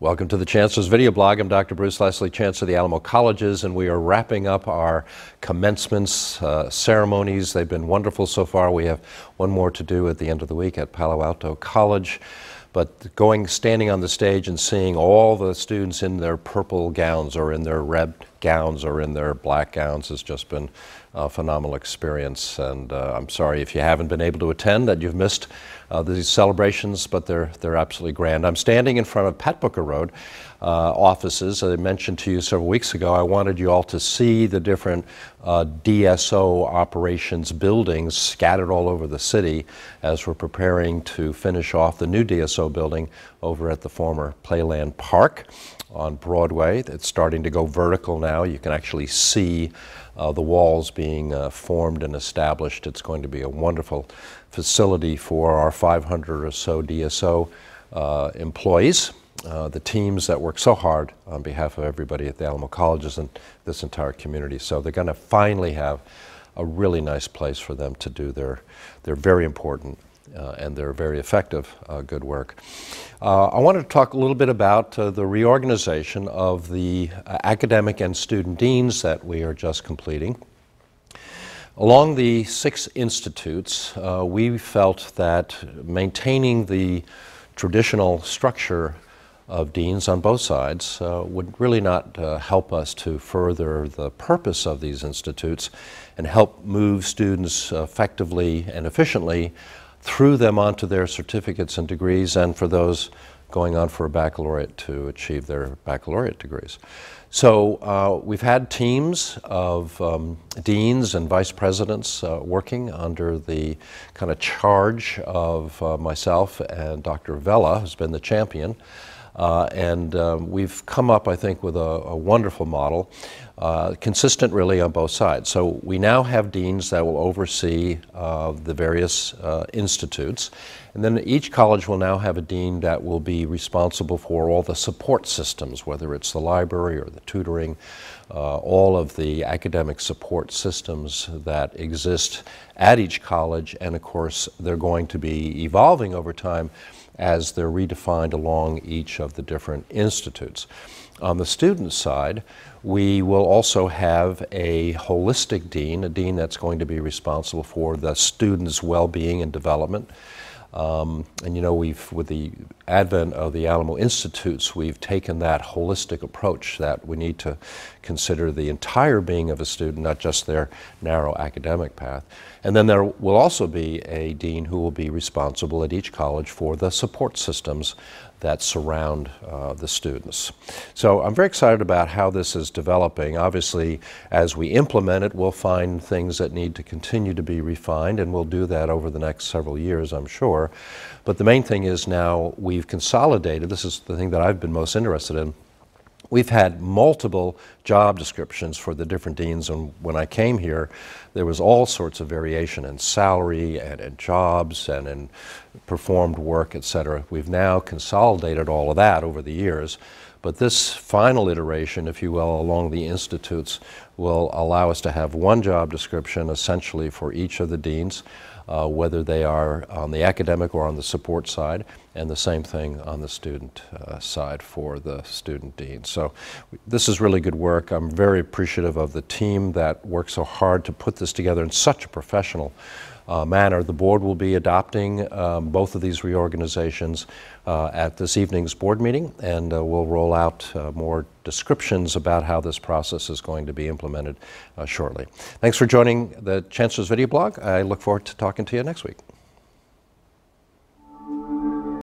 Welcome to the Chancellor's video blog. I'm Dr. Bruce Leslie, Chancellor of the Alamo Colleges, and we are wrapping up our commencements ceremonies. They've been wonderful so far. We have one more to do at the end of the week at Palo Alto College. But standing on the stage and seeing all the students in their purple gowns or in their red gowns or in their black gowns has just been a phenomenal experience. And I'm sorry if you haven't been able to attend, that you've missed these celebrations, but they're absolutely grand. I'm standing in front of Pat Booker Road offices. As I mentioned to you several weeks ago, I wanted you all to see the different DSO operations buildings scattered all over the city as we're preparing to finish off the new DSO building over at the former Playland Park on Broadway. It's starting to go vertical now. You can actually see the walls being formed and established. It's going to be a wonderful facility for our 500 or so DSO employees, the teams that work so hard on behalf of everybody at the Alamo Colleges and this entire community. So they're going to finally have a really nice place for them to do their very important and their very effective good work. I wanted to talk a little bit about the reorganization of the academic and student deans that we are just completing. Along the 6 institutes, we felt that maintaining the traditional structure of deans on both sides would really not help us to further the purpose of these institutes and help move students effectively and efficiently through them onto their certificates and degrees, and for those going on for a baccalaureate to achieve their baccalaureate degrees. So we've had teams of deans and vice presidents working under the kind of charge of myself and Dr. Vela, who's been the champion. We've come up, I think, with a wonderful model, consistent really on both sides. So we now have deans that will oversee the various institutes, and then each college will now have a dean that will be responsible for all the support systems, whether it's the library or the tutoring, all of the academic support systems that exist at each college, and of course they're going to be evolving over time as they're redefined along each of the different institutes. On the student side, we will also have a holistic dean, a dean that's going to be responsible for the students' well-being and development. And you know, with the advent of the Alamo Institutes, we've taken that holistic approach that we need to consider the entire being of a student, not just their narrow academic path. And then there will also be a dean who will be responsible at each college for the support systems that surround the students. So I'm very excited about how this is developing. Obviously, as we implement it, we'll find things that need to continue to be refined, and we'll do that over the next several years, I'm sure. But the main thing is now we've consolidated. This is the thing that I've been most interested in. We've had multiple job descriptions for the different deans, and when I came here, there was all sorts of variation in salary and in jobs and in performed work, etc. We've now consolidated all of that over the years, but this final iteration, if you will, along the institutes will allow us to have one job description essentially for each of the deans, whether they are on the academic or on the support side, and the same thing on the student side for the student dean. So this is really good work. I'm very appreciative of the team that worked so hard to put this together in such a professional manner. The board will be adopting both of these reorganizations at this evening's board meeting, and we'll roll out more descriptions about how this process is going to be implemented shortly. Thanks for joining the Chancellor's video blog. I look forward to talking to you next week.